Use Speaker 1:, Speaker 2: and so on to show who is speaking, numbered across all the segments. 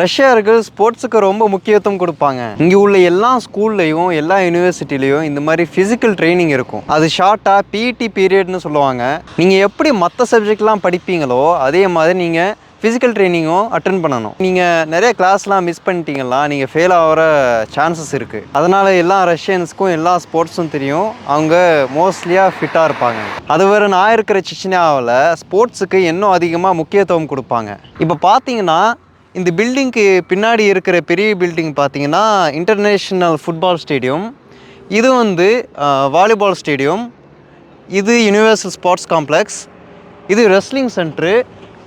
Speaker 1: ரஷ்யர்கள் ஸ்போர்ட்ஸுக்கு ரொம்ப முக்கியத்துவம் கொடுப்பாங்க. இங்கே உள்ள எல்லா ஸ்கூல்லையும் எல்லா யூனிவர்சிட்டிலையும் இந்த மாதிரி ஃபிசிக்கல் ட்ரைனிங் இருக்கும். அது ஷார்ட்டாக பிஇடி பீரியட்னு சொல்லுவாங்க. நீங்கள் எப்படி மற்ற சப்ஜெக்ட்லாம் படிப்பீங்களோ அதே மாதிரி நீங்கள் ஃபிசிக்கல் ட்ரைனிங்கும் அட்டென்ட் பண்ணணும். நீங்கள் நிறைய கிளாஸ்லாம் மிஸ் பண்ணிட்டீங்கன்னா நீங்கள் ஃபெயில் ஆகிற சான்சஸ் இருக்குது. அதனால் எல்லா ரஷ்யன்ஸுக்கும் எல்லா ஸ்போர்ட்ஸும் தெரியும். அவங்க மோஸ்ட்லியாக ஃபிட்டாக இருப்பாங்க. அது வேறு நான் இருக்கிற சிச்சினாவில் ஸ்போர்ட்ஸுக்கு இன்னும் அதிகமாக முக்கியத்துவம் கொடுப்பாங்க. இப்போ பார்த்தீங்கன்னா இந்த பில்டிங்க்கு பின்னாடி இருக்கிற பெரிய பில்டிங் பார்த்தீங்கன்னா இன்டர்நேஷ்னல் ஃபுட்பால் ஸ்டேடியம். இது வாலிபால் ஸ்டேடியம். இது யூனிவர்சல் ஸ்போர்ட்ஸ் காம்ப்ளெக்ஸ். இது ரெஸ்லிங் சென்ட்ரு.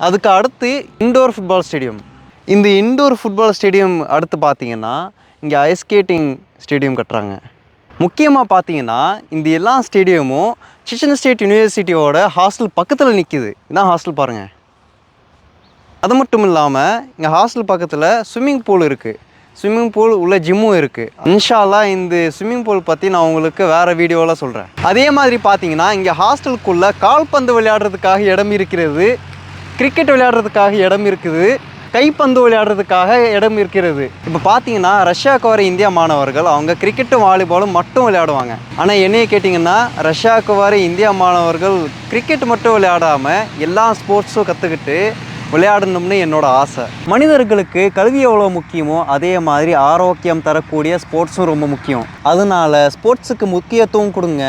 Speaker 1: அதுக்கு அடுத்து இன்டோர் ஃபுட்பால் ஸ்டேடியம். இந்த இன்டோர் ஃபுட்பால் ஸ்டேடியம் அடுத்து பார்த்தீங்கன்னா இங்கே ஐஸ் ஸ்கேட்டிங் ஸ்டேடியம் கட்டுறாங்க. முக்கியமாக பார்த்தீங்கன்னா இந்த எல்லா ஸ்டேடியமும் சிச்சன் ஸ்டேட் யூனிவர்சிட்டியோட ஹாஸ்டல் பக்கத்தில் நிற்கிது. இதான் ஹாஸ்டல் பாருங்கள். அது மட்டும் இல்லாமல் இங்கே ஹாஸ்டல் பக்கத்தில் ஸ்விம்மிங் பூல் இருக்குது. ஸ்விம்மிங் பூல் உள்ள ஜிம்மும் இருக்குது. இன்ஷா அல்லாஹ் இந்த ஸ்விம்மிங் பூல் பற்றி நான் உங்களுக்கு வேறு வீடியோவில் சொல்கிறேன். அதே மாதிரி பார்த்தீங்கன்னா இங்கே ஹாஸ்டலுக்குள்ளே கால்பந்து விளையாடுறதுக்காக இடம் இருக்கிறது, கிரிக்கெட் விளையாடுறதுக்காக இடம் இருக்குது, கைப்பந்து விளையாடுறதுக்காக இடம் இருக்கிறது. இப்போ பார்த்தீங்கன்னா ரஷ்யாவுக்கு வர இந்தியா மாணவர்கள் அவங்க கிரிக்கெட்டும் வாலிபாலும் மட்டும் விளையாடுவாங்க. ஆனால் என்னைய கேட்டிங்கன்னா ரஷ்யாவுக்கு வர இந்தியா மாணவர்கள் கிரிக்கெட் மட்டும் விளையாடாமல் எல்லா ஸ்போர்ட்ஸும் கற்றுக்கிட்டு விளையாடணும்னு என்னோட ஆசை. மனிதர்களுக்கு கல்வி எவ்வளோ முக்கியமோ அதே மாதிரி ஆரோக்கியம் தரக்கூடிய ஸ்போர்ட்ஸும் ரொம்ப முக்கியம். அதனால ஸ்போர்ட்ஸுக்கு முக்கியத்துவம் கொடுங்க,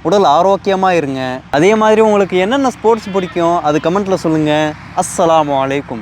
Speaker 1: உடல் ஆரோக்கியமாக இருங்க. அதே மாதிரி உங்களுக்கு என்னென்ன ஸ்போர்ட்ஸ் பிடிக்கும் அது கமெண்ட்டில் சொல்லுங்கள். அஸ்ஸலாமு அலைக்கும்.